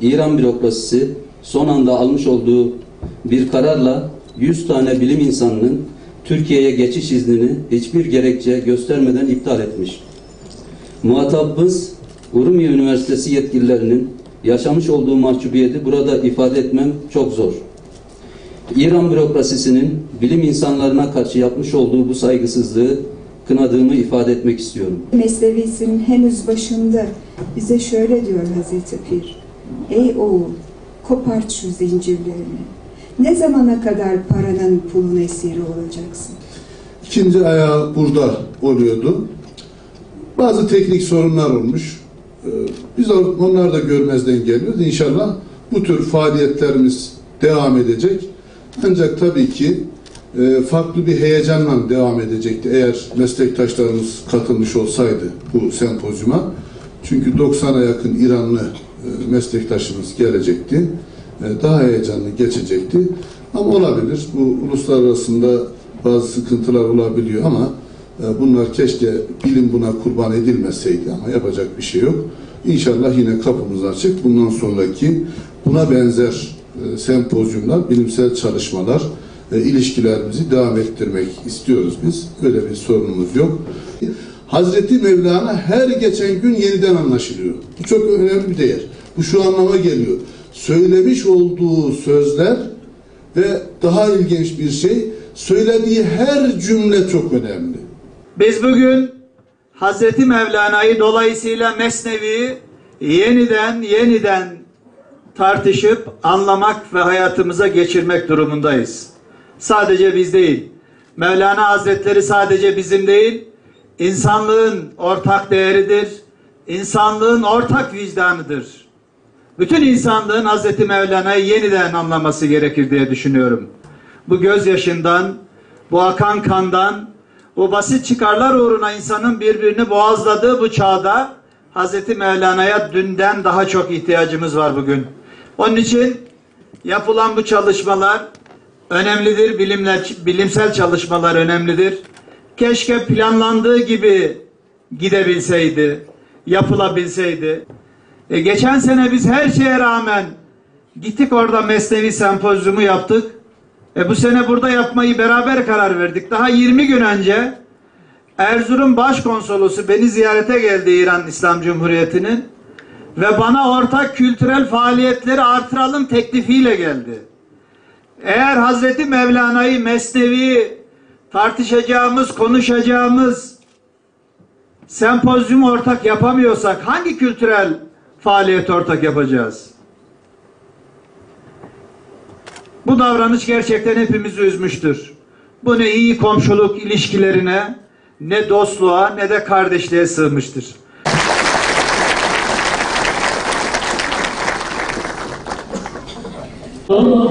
İran bürokrasisi son anda almış olduğu bir kararla 100 tane bilim insanının Türkiye'ye geçiş iznini hiçbir gerekçe göstermeden iptal etmiş. Muhatabımız Urmiye Üniversitesi yetkililerinin yaşamış olduğu mahcubiyeti burada ifade etmem çok zor. İran bürokrasisinin bilim insanlarına karşı yapmış olduğu bu saygısızlığı kınadığımı ifade etmek istiyorum. Mesnevisinin henüz başında bize şöyle diyor Hazreti Pir: ey oğul, kopart şu zincirlerini. Ne zamana kadar paranın pulun esiri olacaksın? İkinci ayağı burada oluyordu. Bazı teknik sorunlar olmuş. Biz onları da görmezden geliyoruz. İnşallah bu tür faaliyetlerimiz devam edecek. Ancak tabii ki farklı bir heyecanla devam edecekti eğer meslektaşlarımız katılmış olsaydı bu sempozyuma. Çünkü 90'a yakın İranlı meslektaşımız gelecekti. Daha heyecanlı geçecekti. Ama olabilir. Bu uluslararasında bazı sıkıntılar olabiliyor ama bunlar keşke bilim buna kurban edilmeseydi ama yapacak bir şey yok. İnşallah yine kapımız açık. Bundan sonraki buna benzer sempozyumlar, bilimsel çalışmalar, ilişkilerimizi devam ettirmek istiyoruz biz. Öyle bir sorunumuz yok. Hazreti Mevlana her geçen gün yeniden anlaşılıyor. Bu çok önemli bir değer. Bu şu anlama geliyor. Söylemiş olduğu sözler ve daha ilginç bir şey, söylediği her cümle çok önemli. Biz bugün Hazreti Mevlana'yı dolayısıyla Mesnevi'yi yeniden tartışıp anlamak ve hayatımıza geçirmek durumundayız. Sadece biz değil. Mevlana Hazretleri sadece bizim değil, insanlığın ortak değeridir. İnsanlığın ortak vicdanıdır. Bütün insanlığın Hazreti Mevlana'yı yeniden anlaması gerekir diye düşünüyorum. Bu gözyaşından, bu akan kandan, bu basit çıkarlar uğruna insanın birbirini boğazladığı bu çağda Hazreti Mevlana'ya dünden daha çok ihtiyacımız var bugün. Onun için yapılan bu çalışmalar önemlidir, bilimsel çalışmalar önemlidir. Keşke planlandığı gibi gidebilseydi, yapılabilseydi. Geçen sene biz her şeye rağmen gittik orada Mesnevi sempozyumu yaptık. Bu sene burada yapmayı beraber karar verdik. Daha 20 gün önce Erzurum Başkonsolosu beni ziyarete geldi, İran İslam Cumhuriyeti'nin, ve bana ortak kültürel faaliyetleri artıralım teklifiyle geldi. Eğer Hazreti Mevlana'yı, Mesnevi'yi tartışacağımız, konuşacağımız sempozyumu ortak yapamıyorsak hangi kültürel faaliyet ortak yapacağız? Bu davranış gerçekten hepimizi üzmüştür. Bu ne iyi komşuluk ilişkilerine, ne dostluğa, ne de kardeşliğe sığmıştır. Allah